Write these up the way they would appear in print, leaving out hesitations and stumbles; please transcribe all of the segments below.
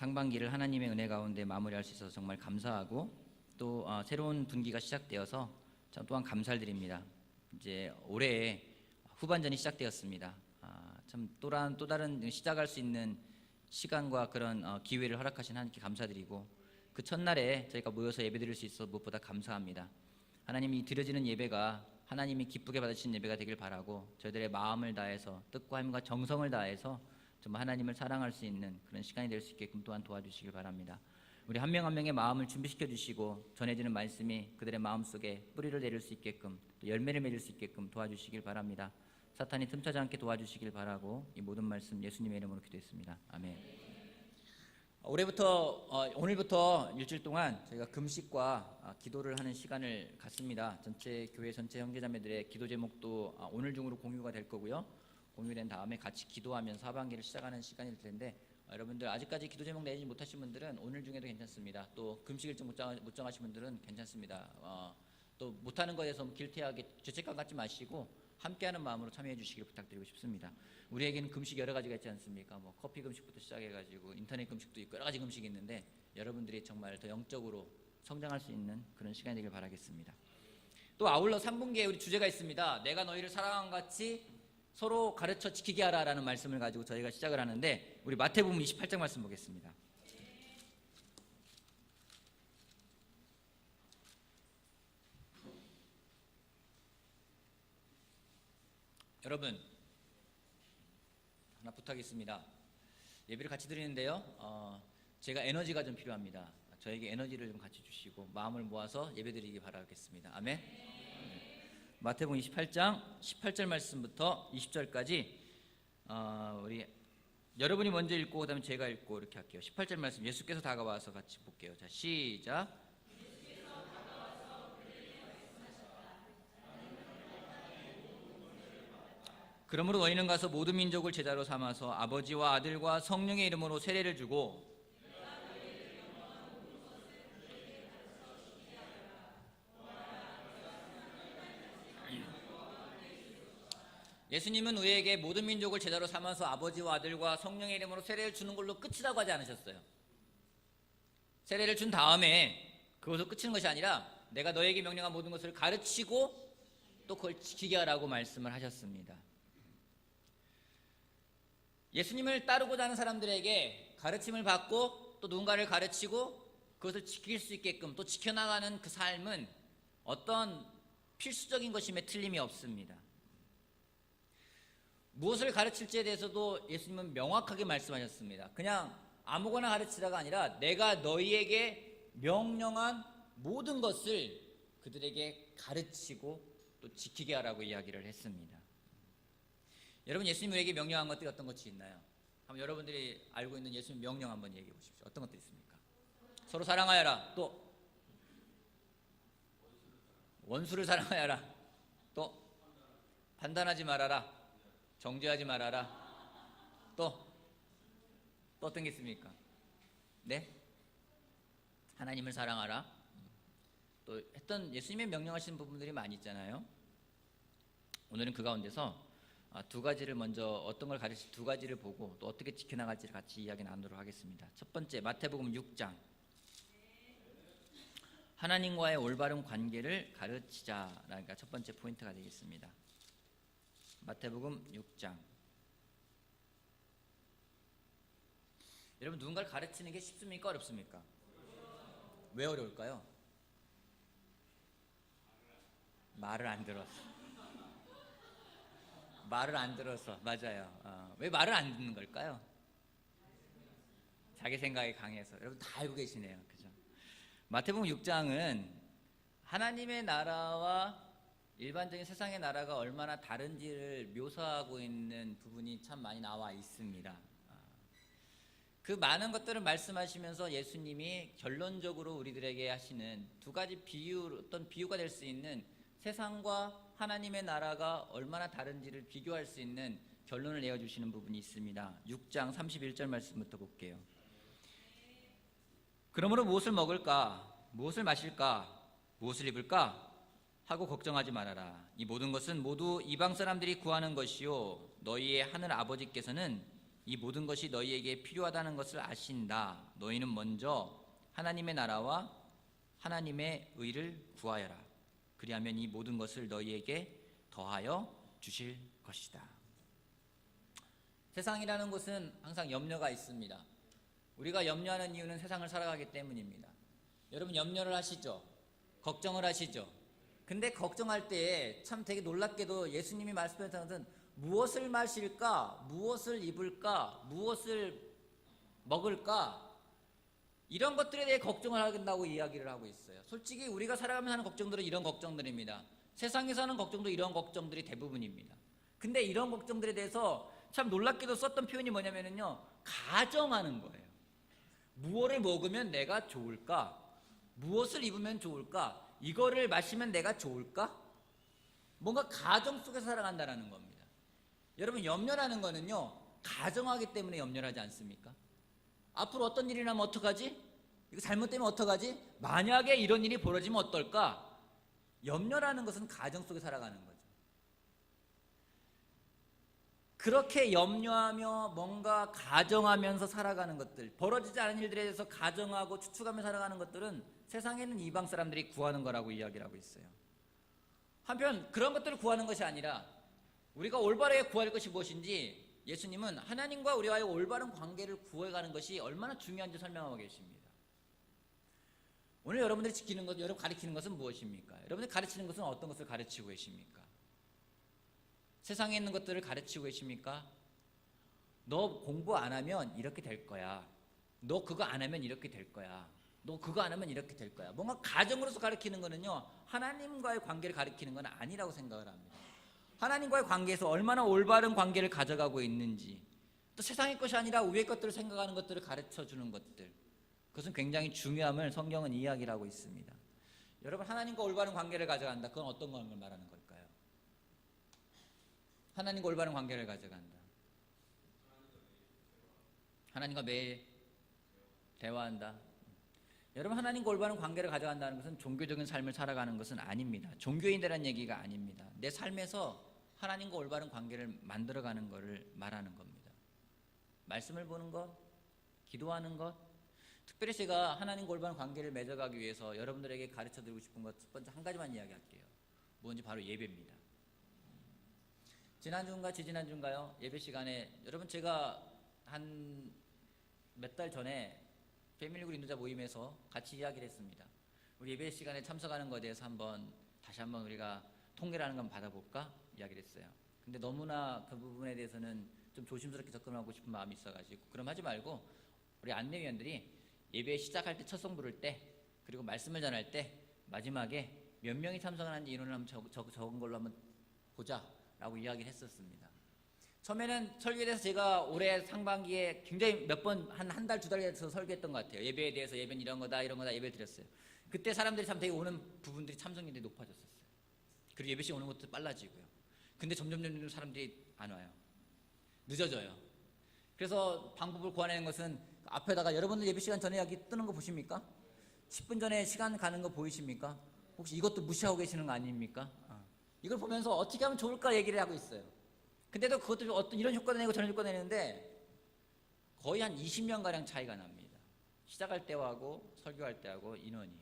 상반기를 하나님의 은혜 가운데 마무리할 수 있어서 정말 감사하고 또 새로운 분기가 시작되어서 또한 감사드립니다. 이제 올해 후반전이 시작되었습니다. 참 또 다른 시작할 수 있는 시간과 그런 기회를 허락하신 하나님께 감사드리고 그 첫날에 저희가 모여서 예배드릴 수 있어서 무엇보다 감사합니다. 하나님이 드려지는 예배가 하나님이 기쁘게 받으시는 예배가 되길 바라고 저희들의 마음을 다해서 뜻과 힘과 정성을 다해서 정말 하나님을 사랑할 수 있는 그런 시간이 될 수 있게끔 또한 도와주시길 바랍니다. 우리 한 명 한 명의 마음을 준비시켜 주시고 전해지는 말씀이 그들의 마음속에 뿌리를 내릴 수 있게끔 또 열매를 맺을 수 있게끔 도와주시길 바랍니다. 사탄이 틈타지 않게 도와주시길 바라고 이 모든 말씀 예수님의 이름으로 기도했습니다. 아멘. 오늘부터 일주일 동안 저희가 금식과 기도를 하는 시간을 갖습니다. 전체 교회 전체 형제자매들의 기도 제목도 오늘 중으로 공유가 될 거고요. 공유된 다음에 같이 기도하면서 하반기를 시작하는 시간일 텐데 여러분들 아직까지 기도 제목 내지 못하신 분들은 오늘 중에도 괜찮습니다. 또 금식 일정 못 정하신 분들은 괜찮습니다. 또 못하는 것에 대해서 길티하게 죄책감 갖지 마시고 함께하는 마음으로 참여해 주시길 부탁드리고 싶습니다. 우리에게는 금식 여러 가지가 있지 않습니까? 커피 금식부터 시작해가지고 인터넷 금식도 있고 여러 가지 금식이 있는데 여러분들이 정말 더 영적으로 성장할 수 있는 그런 시간이 되길 바라겠습니다. 또 아울러 3분기에 우리 주제가 있습니다. 내가 너희를 사랑한 같이 서로 가르쳐 지키게 하라라는 말씀을 가지고 저희가 시작을 하는데 우리 마태복음 28장 말씀 보겠습니다. 여러분 하나 부탁이 있습니다. 예배를 같이 드리는데요. 제가 에너지가 좀 필요합니다. 저에게 에너지를 좀 같이 주시고 마음을 모아서 예배 드리기 바라겠습니다. 아멘. 마태복음 28장 18절 말씀부터 20절까지 우리 여러분이 먼저 읽고 그다음에 제가 읽고 이렇게 할게요. 18절 말씀 예수께서 다가와서 같이 볼게요. 자, 시작. 그러므로 너희는 가서 모든 민족을 제자로 삼아서 아버지와 아들과 성령의 이름으로 세례를 주고 예수님은 우리에게 모든 민족을 제자로 삼아서 아버지와 아들과 성령의 이름으로 세례를 주는 걸로 끝이라고 하지 않으셨어요. 세례를 준 다음에 그것으로 끝이는 것이 아니라 내가 너에게 명령한 모든 것을 가르치고 또 그걸 지키게 하라고 말씀을 하셨습니다. 예수님을 따르고자 하는 사람들에게 가르침을 받고 또 누군가를 가르치고 그것을 지킬 수 있게끔 또 지켜나가는 그 삶은 어떤 필수적인 것임에 틀림이 없습니다. 무엇을 가르칠지에 대해서도 예수님은 명확하게 말씀하셨습니다. 그냥 아무거나 가르치다가 아니라 내가 너희에게 명령한 모든 것을 그들에게 가르치고 또 지키게 하라고 이야기를 했습니다. 여러분 예수님 우리에게 명령한 것들이 어떤 것이 있나요? 한번 여러분들이 알고 있는 예수님 명령 한번 얘기해 보십시오. 어떤 것들이 있습니까? 서로 사랑하여라. 또 원수를 사랑하여라. 또 판단하지 말아라. 정죄하지 말아라. 또 어떤 게 있습니까? 네? 하나님을 사랑하라. 또 했던 예수님의 명령하시는 부분들이 많이 있잖아요. 오늘은 그 가운데서 두 가지를 먼저 어떤 걸 가르칠 두 가지를 보고 또 어떻게 지켜나갈지를 같이 이야기 나누도록 하겠습니다. 첫 번째 마태복음 6장 하나님과의 올바른 관계를 가르치자라는 첫 번째 포인트가 되겠습니다. 마태복음 6장 여러분 누군가를 가르치는 게 쉽습니까? 어렵습니까? 왜 어려울까요? 말을 안 들어서 맞아요. 왜 말을 안 듣는 걸까요? 자기 생각이 강해서. 여러분 다 알고 계시네요. 그죠? 마태복음 6장은 하나님의 나라와 일반적인 세상의 나라가 얼마나 다른지를 묘사하고 있는 부분이 참 많이 나와 있습니다. 그 많은 것들을 말씀하시면서 예수님이 결론적으로 우리들에게 하시는 두 가지 어떤 비유가 될 수 있는 세상과 하나님의 나라가 얼마나 다른지를 비교할 수 있는 결론을 내어주시는 부분이 있습니다. 6장 31절 말씀부터 볼게요. 그러므로 무엇을 먹을까? 무엇을 마실까? 무엇을 입을까? 하고 걱정하지 말아라. 이 모든 것은 모두 이방 사람들이 구하는 것이요 너희의 하늘 아버지께서는 이 모든 것이 너희에게 필요하다는 것을 아신다. 너희는 먼저 하나님의 나라와 하나님의 의를 구하여라. 그리하면 이 모든 것을 너희에게 더하여 주실 것이다. 세상이라는 곳은 항상 염려가 있습니다. 우리가 염려하는 이유는 세상을 살아가기 때문입니다. 여러분 염려를 하시죠? 걱정을 하시죠? 근데 걱정할 때에 참 되게 놀랍게도 예수님이 말씀하셨던 것은 무엇을 마실까? 무엇을 입을까? 무엇을 먹을까? 이런 것들에 대해 걱정을 하겠다고 이야기를 하고 있어요. 솔직히 우리가 살아가면서 하는 걱정들은 이런 걱정들입니다. 세상에서 하는 걱정도 이런 걱정들이 대부분입니다. 근데 이런 걱정들에 대해서 참 놀랍게도 썼던 표현이 뭐냐면요, 가정하는 거예요. 무엇을 먹으면 내가 좋을까? 무엇을 입으면 좋을까? 이거를 마시면 내가 좋을까? 뭔가 가정 속에서 살아간다는 겁니다. 여러분 염려라는 거는요, 가정하기 때문에 염려하지 않습니까? 앞으로 어떤 일이 나면 어떡하지? 이거 잘못되면 어떡하지? 만약에 이런 일이 벌어지면 어떨까? 염려라는 것은 가정 속에 살아가는 거죠. 그렇게 염려하며 뭔가 가정하면서 살아가는 것들, 벌어지지 않은 일들에 대해서 가정하고 추측하며 살아가는 것들은 세상에는 이방 사람들이 구하는 거라고 이야기를 하고 있어요. 한편 그런 것들을 구하는 것이 아니라 우리가 올바르게 구할 것이 무엇인지 예수님은 하나님과 우리와의 올바른 관계를 구해가는 것이 얼마나 중요한지 설명하고 계십니다. 오늘 여러분들이 지키는 것, 여러분 가르치는 것은 무엇입니까? 여러분들이 가르치는 것은 어떤 것을 가르치고 계십니까? 세상에 있는 것들을 가르치고 계십니까? 너 공부 안 하면 이렇게 될 거야. 너 그거 안 하면 이렇게 될 거야. 너 그거 안 하면 이렇게 될 거야. 뭔가 가정으로서 가르치는 거는요, 하나님과의 관계를 가르치는 건 아니라고 생각을 합니다. 하나님과의 관계에서 얼마나 올바른 관계를 가져가고 있는지, 또 세상의 것이 아니라 위의 것들을 생각하는 것들을 가르쳐주는 것들, 그것은 굉장히 중요함을 성경은 이야기를 하고 있습니다. 여러분 하나님과 올바른 관계를 가져간다. 그건 어떤 걸 말하는 걸까요? 하나님과 올바른 관계를 가져간다. 하나님과 매일 대화한다. 여러분 하나님과 올바른 관계를 가져간다는 것은 종교적인 삶을 살아가는 것은 아닙니다. 종교인이라는 얘기가 아닙니다. 내 삶에서 하나님과 올바른 관계를 만들어가는 것을 말하는 겁니다. 말씀을 보는 것, 기도하는 것, 특별히 제가 하나님과 올바른 관계를 맺어가기 위해서 여러분들에게 가르쳐드리고 싶은 것 첫 번째 한 가지만 이야기할게요. 뭔지 바로 예배입니다. 지난주인가 지지난주인가요? 예배 시간에 여러분 제가 한 몇 달 전에 패밀리그룹 인도자 모임에서 같이 이야기를 했습니다. 우리 예배 시간에 참석하는 것에 대해서 다시 한번 우리가 통계를 하는 건 받아볼까? 이야기를 했어요. 근데 너무나 그 부분에 대해서는 좀 조심스럽게 접근하고 싶은 마음이 있어가지고 그럼 하지 말고 우리 안내위원들이 예배 시작할 때 첫 성 부를 때 그리고 말씀을 전할 때 마지막에 몇 명이 참석하는지 인원을 한번 적은 걸로 한번 보자라고 이야기를 했었습니다. 처음에는 설교에 대해서 제가 올해 상반기에 굉장히 몇 번 한 달, 두 달에 대해서 설교했던 것 같아요. 예배에 대해서 예배는 이런 거다 예배를 드렸어요. 그때 사람들이 참 되게 오는 부분들이 참석률이 높아졌었어요. 그리고 예배 시간 오는 것도 빨라지고요. 근데 점점 사람들이 안 와요. 늦어져요. 그래서 방법을 구하내는 것은 앞에다가 여러분들 예배 시간 전에 여기 뜨는 거 보십니까? 10분 전에 시간 가는 거 보이십니까? 혹시 이것도 무시하고 계시는 거 아닙니까? 이걸 보면서 어떻게 하면 좋을까 얘기를 하고 있어요. 근데도 그것도 어떤 이런 효과도 내고 저런 효과도 내는데 거의 한 20명가량 차이가 납니다. 시작할 때하고 설교할 때하고 인원이.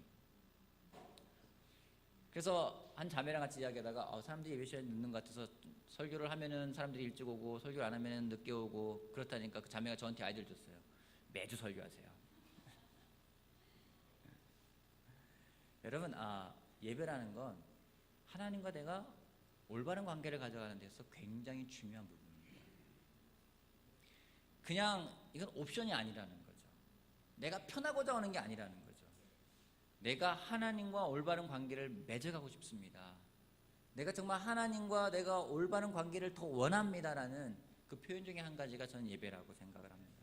그래서 한 자매랑 같이 이야기하다가 사람들이 예배 시간에 늦는 것 같아서 설교를 하면은 사람들이 일찍 오고 설교를 안 하면은 늦게 오고 그렇다니까 그 자매가 저한테 아이디어를 줬어요. 매주 설교하세요. 여러분 예배라는 건 하나님과 내가 올바른 관계를 가져가는 데서 굉장히 중요한 부분입니다. 그냥 이건 옵션이 아니라는 거죠. 내가 편하고자 하는 게 아니라는 거죠. 내가 하나님과 올바른 관계를 맺어가고 싶습니다. 내가 정말 하나님과 내가 올바른 관계를 더 원합니다라는 그 표현 중에 한 가지가 저는 예배라고 생각을 합니다.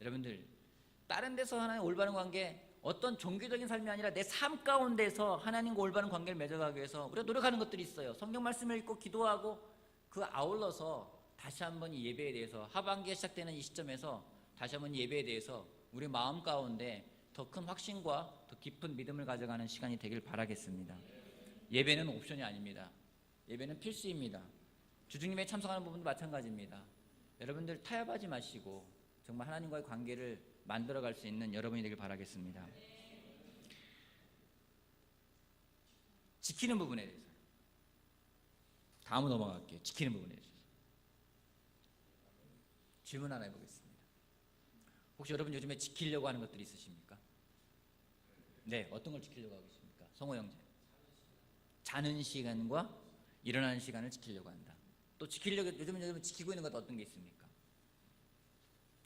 여러분들 다른 데서 하나님 올바른 관계 어떤 종교적인 삶이 아니라 내 삶 가운데서 하나님과 올바른 관계를 맺어가기 위해서 우리가 노력하는 것들이 있어요. 성경 말씀을 읽고 기도하고 그 아울러서 다시 한번 이 예배에 대해서 하반기에 시작되는 이 시점에서 다시 한번 이 예배에 대해서 우리 마음 가운데 더 큰 확신과 더 깊은 믿음을 가져가는 시간이 되길 바라겠습니다. 예배는 옵션이 아닙니다. 예배는 필수입니다. 주중임에 참석하는 부분도 마찬가지입니다. 여러분들 타협하지 마시고 정말 하나님과의 관계를 만들어갈 수 있는 여러분이 되길 바라겠습니다. 지키는 부분에 대해서 다음으로 넘어갈게요. 지키는 부분에 대해서 질문 하나 해보겠습니다. 혹시 여러분 요즘에 지키려고 하는 것들이 있으십니까? 네, 어떤 걸 지키려고 하고 계십니까? 성호 형제. 자는 시간과 일어나는 시간을 지키려고 한다. 또 지키려고 요즘 지키고 있는 것 어떤 게 있습니까?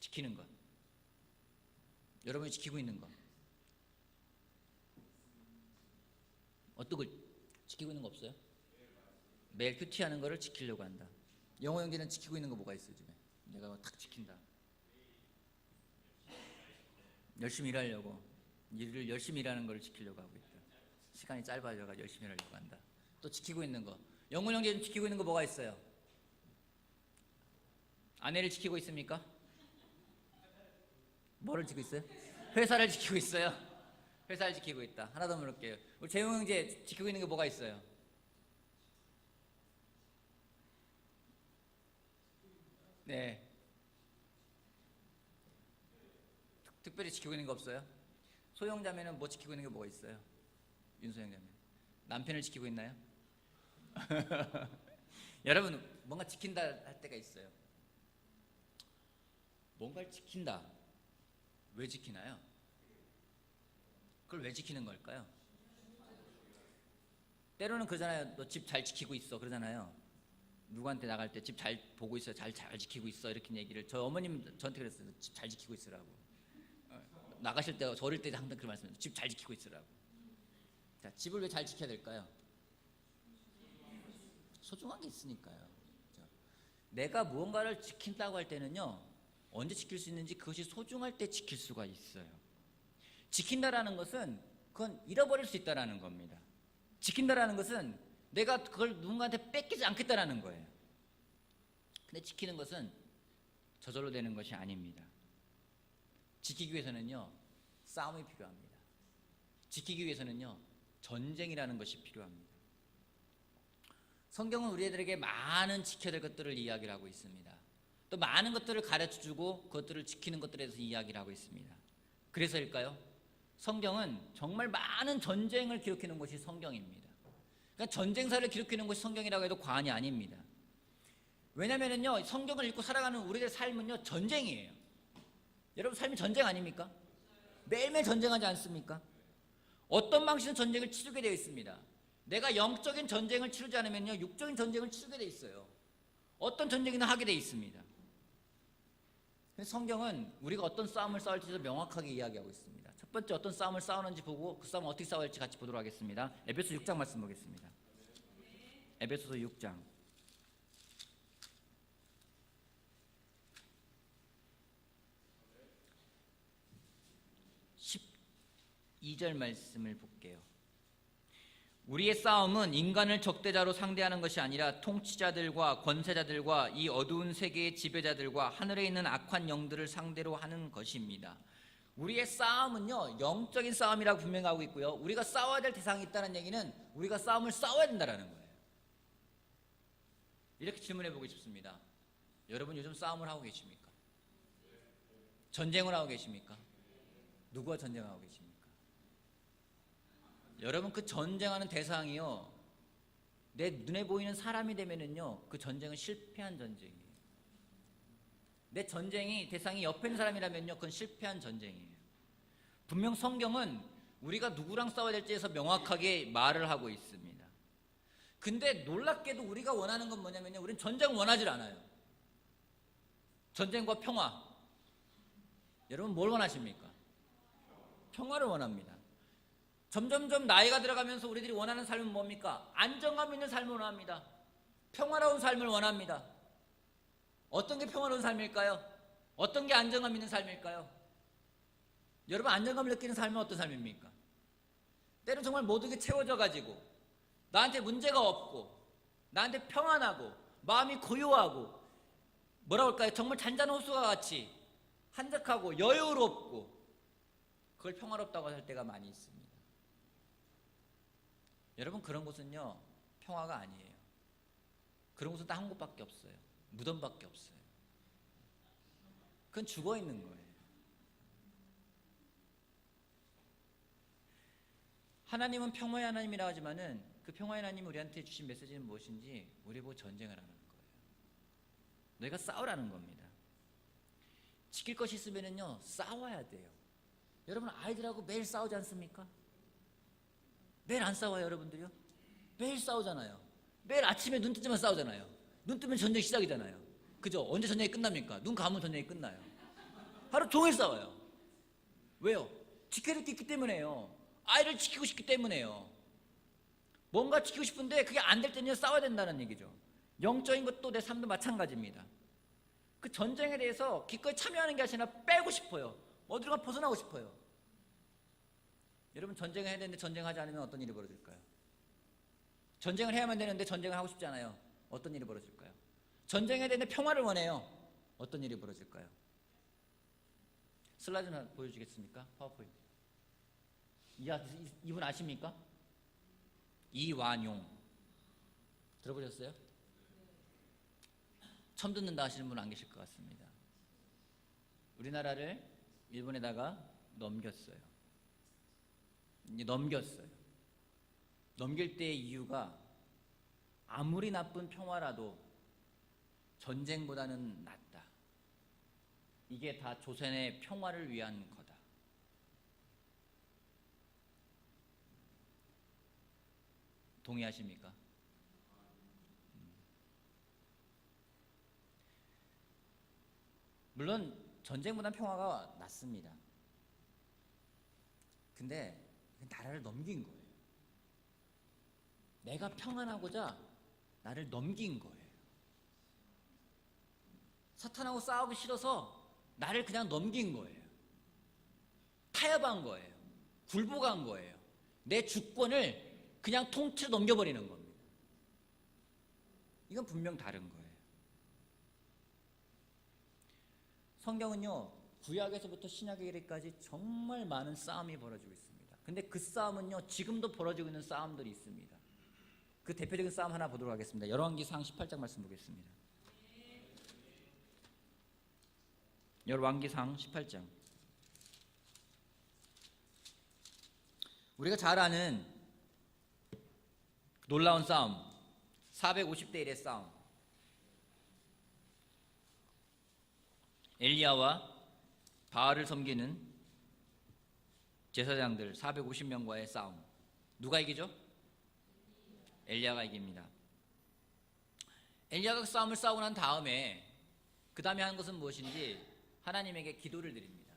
지키는 것. 여러분이 지키고 있는 것. 어떤 걸 지키고 있는 거 없어요? 매일 큐티하는 거를 지키려고 한다. 영호 형제는 지키고 있는 거 뭐가 있어요, 요즘에? 내가 탁 지킨다. 열심히 일하려고. 일을 열심히 일하는 걸 지키려고 하고 있다. 시간이 짧아져가 열심히 하려고 한다. 또 지키고 있는 거. 영훈 형제는 지키고 있는 거 뭐가 있어요? 아내를 지키고 있습니까? 뭐를 지키고 있어요? 회사를 지키고 있어요. 회사를 지키고 있다. 하나 더 물을게요. 우리 재용 형제 지키고 있는 게 뭐가 있어요? 네. 특별히 지키고 있는 거 없어요? 소영 자매는 뭐 지키고 있는 게 뭐가 있어요? 윤소영 자매. 남편을 지키고 있나요? 여러분 뭔가 지킨다 할 때가 있어요. 뭔가를 지킨다. 왜 지키나요? 그걸 왜 지키는 걸까요? 때로는 그러잖아요. 너 집 잘 지키고 있어 그러잖아요. 누구한테 나갈 때 집 잘 보고 있어, 잘 지키고 있어 이렇게 얘기를 저 어머님 저한테 그랬어요. 집 잘 지키고 있으라고. 나가실 때 어릴 때 항상 그런 말씀해요. 집 잘 지키고 있으라고. 자, 집을 왜 잘 지켜야 될까요? 소중한 게 있으니까요. 내가 무언가를 지킨다고 할 때는요, 언제 지킬 수 있는지 그것이 소중할 때 지킬 수가 있어요. 지킨다라는 것은 그건 잃어버릴 수 있다라는 겁니다. 지킨다라는 것은 내가 그걸 누군가한테 뺏기지 않겠다라는 거예요. 근데 지키는 것은 저절로 되는 것이 아닙니다. 지키기 위해서는요, 싸움이 필요합니다. 지키기 위해서는요, 전쟁이라는 것이 필요합니다. 성경은 우리들에게 많은 지켜야 될 것들을 이야기를 하고 있습니다. 또 많은 것들을 가르쳐주고 그것들을 지키는 것들에 대해서 이야기를 하고 있습니다. 그래서일까요? 성경은 정말 많은 전쟁을 기록해 놓은 것이 성경입니다. 그러니까 전쟁사를 기록해 놓은 것이 성경이라고 해도 과언이 아닙니다. 왜냐면은요, 성경을 읽고 살아가는 우리들의 삶은요, 전쟁이에요. 여러분 삶이 전쟁 아닙니까? 매일매일 전쟁하지 않습니까? 어떤 방식은 전쟁을 치르게 되어 있습니다. 내가 영적인 전쟁을 치르지 않으면요, 육적인 전쟁을 치르게 되어 있어요. 어떤 전쟁이나 하게 되어 있습니다. 성경은 우리가 어떤 싸움을 싸울지도 명확하게 이야기하고 있습니다. 첫 번째 어떤 싸움을 싸우는지 보고 그 싸움을 어떻게 싸워야 할지 같이 보도록 하겠습니다. 에베소 6장 말씀 보겠습니다. 에베소서 6장 12절 말씀을 볼게요. 우리의 싸움은 인간을 적대자로 상대하는 것이 아니라 통치자들과 권세자들과 이 어두운 세계의 지배자들과 하늘에 있는 악한 영들을 상대로 하는 것입니다. 우리의 싸움은요, 영적인 싸움이라고 분명히 하고 있고요, 우리가 싸워야 될 대상이 있다는 얘기는 우리가 싸움을 싸워야 된다는 거예요. 이렇게 질문해 보고 싶습니다. 여러분 요즘 싸움을 하고 계십니까? 전쟁을 하고 계십니까? 누구와 전쟁하고 계십니까? 여러분 그 전쟁하는 대상이요, 내 눈에 보이는 사람이 되면은요, 그 전쟁은 실패한 전쟁이에요. 내 전쟁이 대상이 옆에 있는 사람이라면요, 그건 실패한 전쟁이에요. 분명 성경은 우리가 누구랑 싸워야 될지에서 명확하게 말을 하고 있습니다. 근데 놀랍게도 우리가 원하는 건 뭐냐면요, 우리는 전쟁을 원하질 않아요. 전쟁과 평화. 여러분 뭘 원하십니까? 평화를 원합니다. 점점점 나이가 들어가면서 우리들이 원하는 삶은 뭡니까? 안정감 있는 삶을 원합니다. 평화로운 삶을 원합니다. 어떤 게 평화로운 삶일까요? 어떤 게 안정감 있는 삶일까요? 여러분 안정감을 느끼는 삶은 어떤 삶입니까? 때로 정말 모든 게 채워져 가지고 나한테 문제가 없고 나한테 평안하고 마음이 고요하고 뭐라고 할까요? 정말 잔잔한 호수와 같이 한적하고 여유롭고 그걸 평화롭다고 할 때가 많이 있습니다. 여러분 그런 곳은요, 평화가 아니에요. 그런 곳은 딱 한 곳밖에 없어요. 무덤밖에 없어요. 그건 죽어 있는 거예요. 하나님은 평화의 하나님이라 하지만은 그 평화의 하나님이 우리한테 주신 메시지는 무엇인지 우리 보고 전쟁을 하는 거예요. 너희가 싸우라는 겁니다. 지킬 것이 있으면은요 싸워야 돼요. 여러분 아이들하고 매일 싸우지 않습니까? 매일 안 싸워요 여러분들이요? 매일 싸우잖아요. 매일 아침에 눈 뜨자마자 싸우잖아요. 눈 뜨면 전쟁 시작이잖아요. 그죠? 언제 전쟁이 끝납니까? 눈 감으면 전쟁이 끝나요. 하루 종일 싸워요. 왜요? 지켜야 될 게 있기 때문에요. 아이를 지키고 싶기 때문에요. 뭔가 지키고 싶은데 그게 안 될 때는 싸워야 된다는 얘기죠. 영적인 것도 내 삶도 마찬가지입니다. 그 전쟁에 대해서 기꺼이 참여하는 게 아니라 빼고 싶어요. 어디론가 벗어나고 싶어요. 여러분 전쟁을 해야 되는데 전쟁하지 않으면 어떤 일이 벌어질까요? 전쟁을 해야만 되는데 전쟁을 하고 싶지 않아요. 어떤 일이 벌어질까요? 전쟁해야 되는데 평화를 원해요. 어떤 일이 벌어질까요? 슬라이드 하나 보여주겠습니까? 파워포인트. 이분 아십니까? 이완용 들어보셨어요? 처음 듣는다 하시는 분 안 계실 것 같습니다. 우리나라를 일본에다가 넘겼어요. 넘길 때의 이유가 아무리 나쁜 평화라도 전쟁보다는 낫다. 이게 다 조선의 평화를 위한 거다. 동의하십니까? 물론 전쟁보다 평화가 낫습니다. 근데 나라를 넘긴 거예요. 내가 평안하고자 나를 넘긴 거예요. 사탄하고 싸우기 싫어서 나를 그냥 넘긴 거예요. 타협한 거예요. 굴복한 거예요. 내 주권을 그냥 통째로 넘겨버리는 겁니다. 이건 분명 다른 거예요. 성경은요 구약에서부터 신약에 이르기까지 정말 많은 싸움이 벌어지고 있습니다. 근데 그 싸움은요 지금도 벌어지고 있는 싸움들이 있습니다. 그 대표적인 싸움 하나 보도록 하겠습니다. 열왕기상 18장 말씀 보겠습니다. 열왕기상 18장. 우리가 잘 아는 놀라운 싸움, 450대 1의 싸움. 엘리야와 바알을 섬기는 제사장들 450명과의 싸움. 누가 이기죠? 엘리야가 이깁니다. 엘리야가 그 싸움을 싸우고 난 다음에 그 다음에 하는 것은 무엇인지 하나님에게 기도를 드립니다.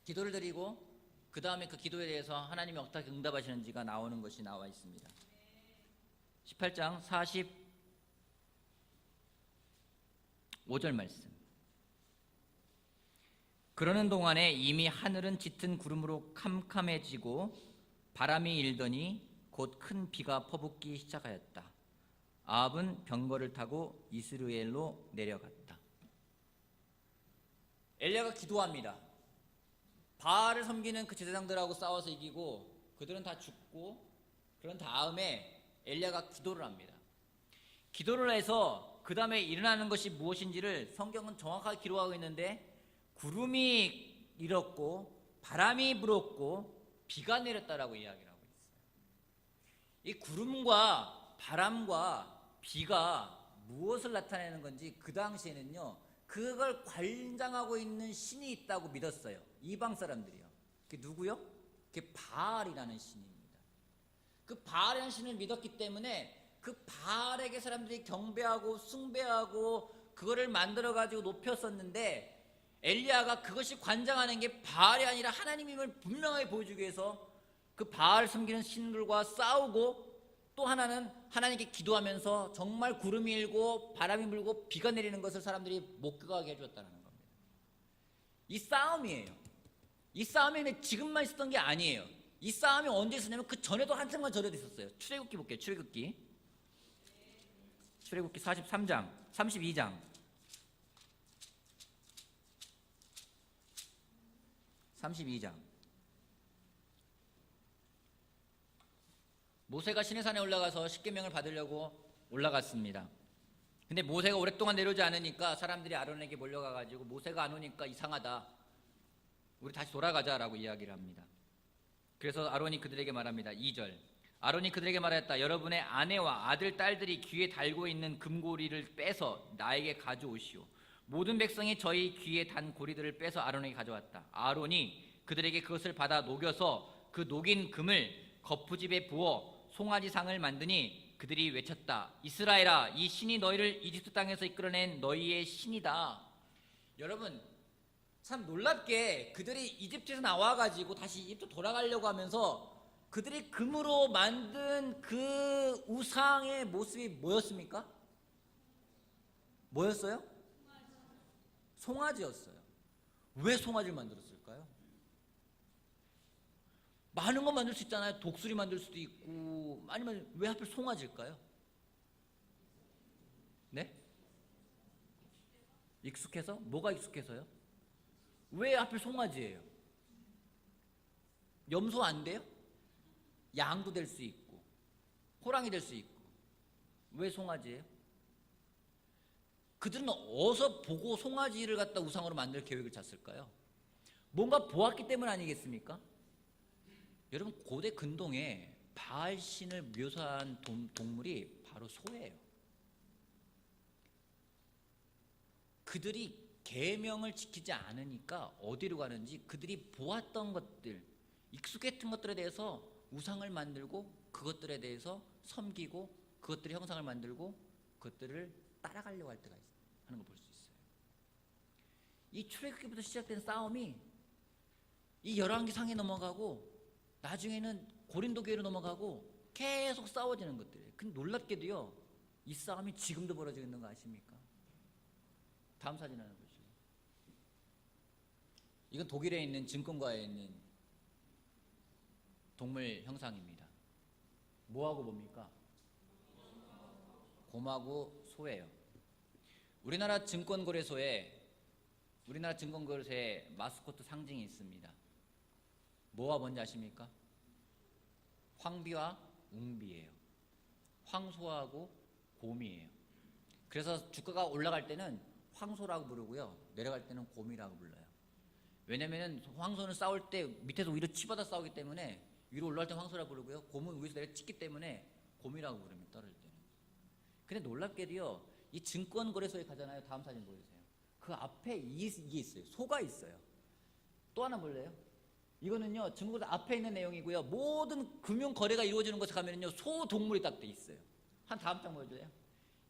기도를 드리고 그 다음에 그 기도에 대해서 하나님이 어떻게 응답하시는지가 나오는 것이 나와 있습니다. 18장 45절 말씀. 그러는 동안에 이미 하늘은 짙은 구름으로 캄캄해지고 바람이 일더니 곧 큰 비가 퍼붓기 시작하였다. 아합은 병거를 타고 이스라엘로 내려갔다. 엘리야가 기도합니다. 바알을 섬기는 그 제사장들하고 싸워서 이기고 그들은 다 죽고 그런 다음에 엘리야가 기도를 합니다. 기도를 해서 그 다음에 일어나는 것이 무엇인지를 성경은 정확하게 기록하고 있는데 구름이 일었고 바람이 불었고 비가 내렸다라고 이야기를 하고 있어요. 이 구름과 바람과 비가 무엇을 나타내는 건지 그 당시에는요 그걸 관장하고 있는 신이 있다고 믿었어요. 이방 사람들이요. 그게 누구요? 그게 바알이라는 신입니다. 그 바알이라는 신을 믿었기 때문에 그 바알에게 사람들이 경배하고 숭배하고 그거를 만들어가지고 높였었는데 엘리야가 그것이 관장하는 게 바알이 아니라 하나님임을 분명하게 보여주기 위해서 그 바알 섬기는 신들과 싸우고 또 하나는 하나님께 기도하면서 정말 구름이 일고 바람이 불고 비가 내리는 것을 사람들이 목격하게 해주었다는 겁니다. 이 싸움이에요. 이 싸움이 지금만 있었던 게 아니에요. 이 싸움이 언제 있었냐면 그 전에도 한참만 전에도 있었어요. 출애굽기 볼게요. 출애굽기 43장 32장 32장. 모세가 시내산에 올라가서 십계명을 받으려고 올라갔습니다. 근데 모세가 오랫동안 내려오지 않으니까 사람들이 아론에게 몰려가가지고 모세가 안 오니까 이상하다, 우리 다시 돌아가자라고 이야기를 합니다. 그래서 아론이 그들에게 말합니다. 2절, 아론이 그들에게 말했다. 여러분의 아내와 아들, 딸들이 귀에 달고 있는 금고리를 빼서 나에게 가져오시오. 모든 백성이 저희 귀에 단 고리들을 빼서 아론에게 가져왔다. 아론이 그들에게 그것을 받아 녹여서 그 녹인 금을 거푸집에 부어 송아지상을 만드니 그들이 외쳤다. 이스라엘아, 이 신이 너희를 이집트 땅에서 이끌어낸 너희의 신이다. 여러분, 참 놀랍게 그들이 이집트에서 나와가지고 다시 이집트 돌아가려고 하면서 그들이 금으로 만든 그 우상의 모습이 뭐였습니까? 뭐였어요? 송아지였어요. 왜 송아지를 만들었을까요? 많은 건 만들 수 있잖아요. 독수리 만들 수도 있고. 아니면 왜 하필 송아지일까요? 네? 익숙해서? 뭐가 익숙해서요? 왜 하필 송아지예요? 염소 안 돼요? 양도 될 수 있고 호랑이 될 수 있고. 왜 송아지예요? 그들은 어디서 보고 송아지를 갖다 우상으로 만들 계획을 짰을까요? 뭔가 보았기 때문 아니겠습니까? 여러분, 고대 근동에 바알신을 묘사한 동물이 바로 소예요. 그들이 계명을 지키지 않으니까 어디로 가는지 그들이 보았던 것들, 익숙했던 것들에 대해서 우상을 만들고 그것들에 대해서 섬기고 그것들의 형상을 만들고 그것들을 따라가려고 할 때가 하는 걸 볼 수 있어요. 이 출애굽기부터 시작된 싸움이 이 열왕기상에 넘어가고 나중에는 고린도 교회로 넘어가고 계속 싸워지는 것들이에요. 근데 놀랍게도요, 이 싸움이 지금도 벌어지고 있는 거 아십니까? 다음 사진 하나 보시죠. 이건 독일에 있는 증권가에 있는 동물 형상입니다. 뭐하고 뭡니까? 곰하고 소예요. 우리나라 증권거래소에 마스코트 상징이 있습니다. 뭐와 뭔지 아십니까? 황비와 웅비예요. 황소하고 곰이에요. 그래서 주가가 올라갈 때는 황소라고 부르고요, 내려갈 때는 곰이라고 불러요. 왜냐면은 황소는 싸울 때 밑에서 위로 치받아 싸우기 때문에 위로 올라갈 때 황소라고 부르고요, 곰은 위에서 내려 찍기 때문에 곰이라고 부릅니다, 떨어질 때는. 근데 놀랍게도요, 이 증권거래소에 가잖아요. 다음 사진 보여주세요. 그 앞에 이게 있어요. 소가 있어요. 또 하나 볼래요? 이거는요, 증권거래소 앞에 있는 내용이고요, 모든 금융거래가 이루어지는 곳에 가면은요, 소 동물이 딱 돼 있어요. 한 다음 장 보여줘요.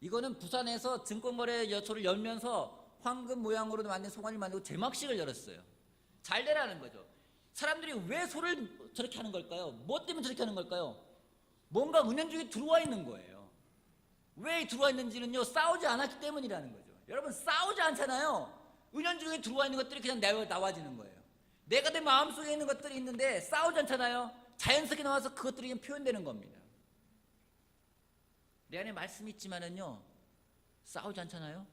이거는 부산에서 증권거래소를 열면서 황금 모양으로 만든 송아지를 만들고 제막식을 열었어요. 잘 되라는 거죠. 사람들이 왜 소를 저렇게 하는 걸까요? 뭐 때문에 저렇게 하는 걸까요? 뭔가 은연중에 들어와 있는 거예요. 왜 들어와 있는지는요, 싸우지 않았기 때문이라는 거죠. 여러분, 싸우지 않잖아요. 은연중에 들어와 있는 것들이 그냥 나와지는 거예요. 내가 내 마음속에 있는 것들이 있는데 싸우지 않잖아요. 자연스럽게 나와서 그것들이 그냥 표현되는 겁니다. 내 안에 말씀이 있지만은요, 싸우지 않잖아요.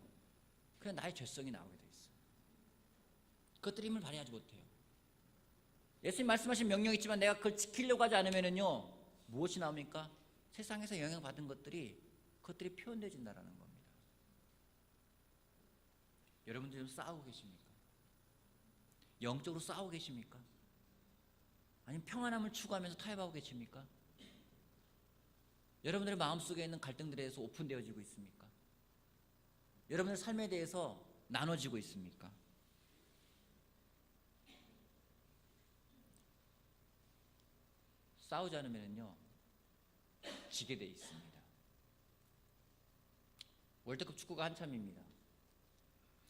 그냥 나의 죄성이 나오게 돼 있어요. 그것들이 힘을 발휘하지 못해요. 예수님 말씀하신 명령이 있지만 내가 그걸 지키려고 하지 않으면은요, 무엇이 나옵니까? 세상에서 영향받은 것들이 그것들이 표현되진다라는 겁니다. 여러분들 지금 싸우고 계십니까? 영적으로 싸우고 계십니까? 아니면 평안함을 추구하면서 타협하고 계십니까? 여러분들의 마음속에 있는 갈등들에 대해서 오픈되어지고 있습니까? 여러분의 삶에 대해서 나눠지고 있습니까? 싸우지 않으면요, 지게 돼 있습니다. 월드컵 축구가 한참입니다.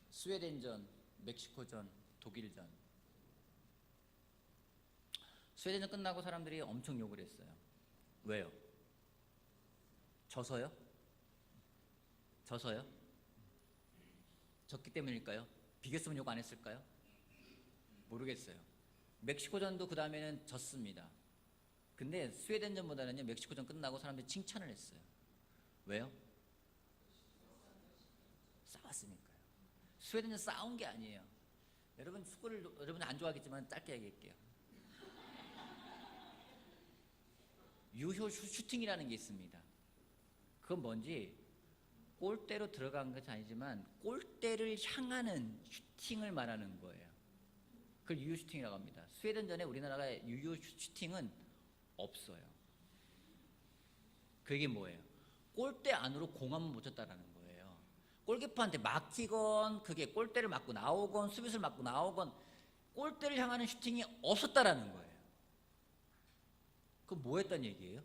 스웨덴전, 멕시코전, 독일전. 스웨덴전 끝나고 사람들이 엄청 욕을 했어요. 왜요? 져서요? 졌기 때문일까요? 비겼으면 욕 안 했을까요? 모르겠어요. 멕시코전도 그 다음에는 졌습니다. 근데 스웨덴전보다는요, 멕시코전 끝나고 사람들이 칭찬을 했어요. 왜요? 싸웠으니까요. 스웨덴전 싸운 게 아니에요. 여러분, 축구를 여러분 안 좋아하겠지만 짧게 얘기할게요. 유효 슈팅이라는 게 있습니다. 그건 뭔지, 골대로 들어간 것이 아니지만 골대를 향하는 슈팅을 말하는 거예요. 그걸 유효 슈팅이라고 합니다. 스웨덴전에 우리나라가 유효 슈팅은 없어요. 그게 뭐예요? 골대 안으로 공 한번 못 쳤다라는 거예요. 골키퍼한테 막히건 그게 골대를 맞고 나오건 수비수를 맞고 나오건 골대를 향하는 슈팅이 없었다라는 거예요. 그럼 뭐 했단 얘기예요?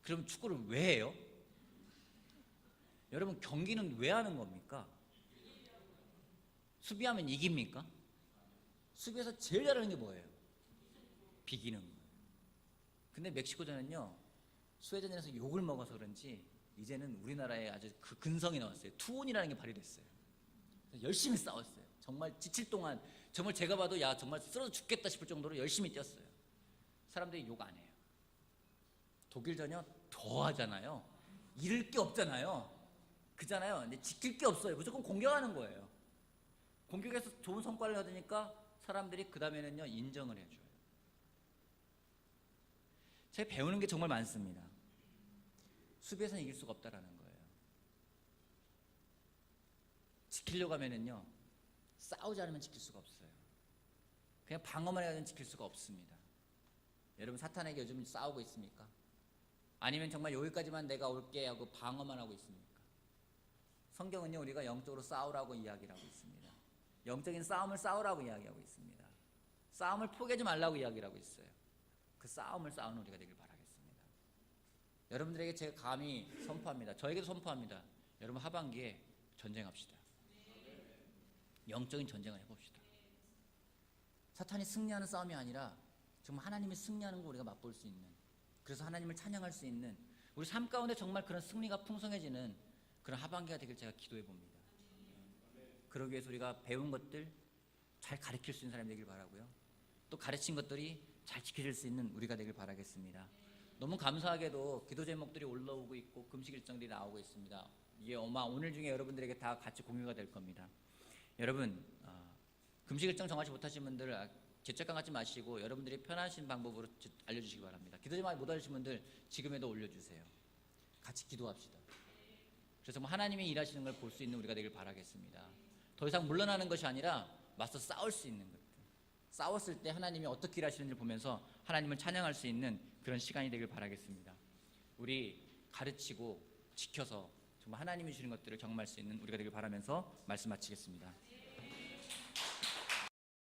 그럼 축구를 왜 해요? 여러분, 경기는 왜 하는 겁니까? 수비하면 이깁니까? 수비에서 제일 잘하는 게 뭐예요? 비기는 거예요. 근데 멕시코전은요, 스웨덴전에서 욕을 먹어서 그런지 이제는 우리나라에 아주 그 근성이 나왔어요. 투혼이라는 게 발휘됐어요. 열심히 싸웠어요. 정말 지칠 동안 정말 제가 봐도 야 정말 쓰러져 죽겠다 싶을 정도로 열심히 뛰었어요. 사람들이 욕 안 해요. 독일전요 더 하잖아요. 잃을 게 없잖아요. 그잖아요. 근데 지킬 게 없어요. 무조건 공격하는 거예요. 공격에서 좋은 성과를 얻으니까 사람들이 그 다음에는요 인정을 해줘요. 제가 배우는 게 정말 많습니다. 수비에서는 이길 수가 없다라는 거예요. 지키려고 하면은요 싸우지 않으면 지킬 수가 없어요. 그냥 방어만 해야 지킬 수가 없습니다. 여러분, 사탄에게 요즘 싸우고 있습니까? 아니면 정말 여기까지만 내가 올게 하고 방어만 하고 있습니까? 성경은요 우리가 영적으로 싸우라고 이야기를 하고 있습니다. 영적인 싸움을 싸우라고 이야기하고 있습니다. 싸움을 포기하지 말라고 이야기를 하고 있어요. 그 싸움을 싸우는 우리가 되길 바라겠습니다. 여러분들에게 제가 감히 선포합니다. 저에게도 선포합니다. 여러분, 하반기에 전쟁합시다. 영적인 전쟁을 해봅시다. 사탄이 승리하는 싸움이 아니라 정말 하나님이 승리하는 거 우리가 맛볼 수 있는, 그래서 하나님을 찬양할 수 있는 우리 삶 가운데 정말 그런 승리가 풍성해지는 그런 하반기가 되길 제가 기도해 봅니다. 그러기 위해서 우리가 배운 것들 잘 가르칠 수 있는 사람이 되길 바라고요. 또 가르친 것들이 잘 지켜질 수 있는 우리가 되길 바라겠습니다. 너무 감사하게도 기도 제목들이 올라오고 있고 금식 일정들이 나오고 있습니다. 이게 아마 오늘 중에 여러분들에게 다 같이 공유가 될 겁니다. 여러분, 금식 일정 정하지 못하신 분들 죄책감 갖지 마시고 여러분들이 편하신 방법으로 알려주시기 바랍니다. 기도 제목 못 알려주신 분들 지금에도 올려주세요. 같이 기도합시다. 그래서 하나님이 일하시는 걸 볼 수 있는 우리가 되길 바라겠습니다. 더 이상 물러나는 것이 아니라 맞서 싸울 수 있는 것들, 싸웠을 때 하나님이 어떻게 일하시는지를 보면서 하나님을 찬양할 수 있는 그런 시간이 되길 바라겠습니다. 우리 가르치고 지켜서 정말 하나님이 주시는 것들을 경험할 수 있는 우리가 되길 바라면서 말씀 마치겠습니다.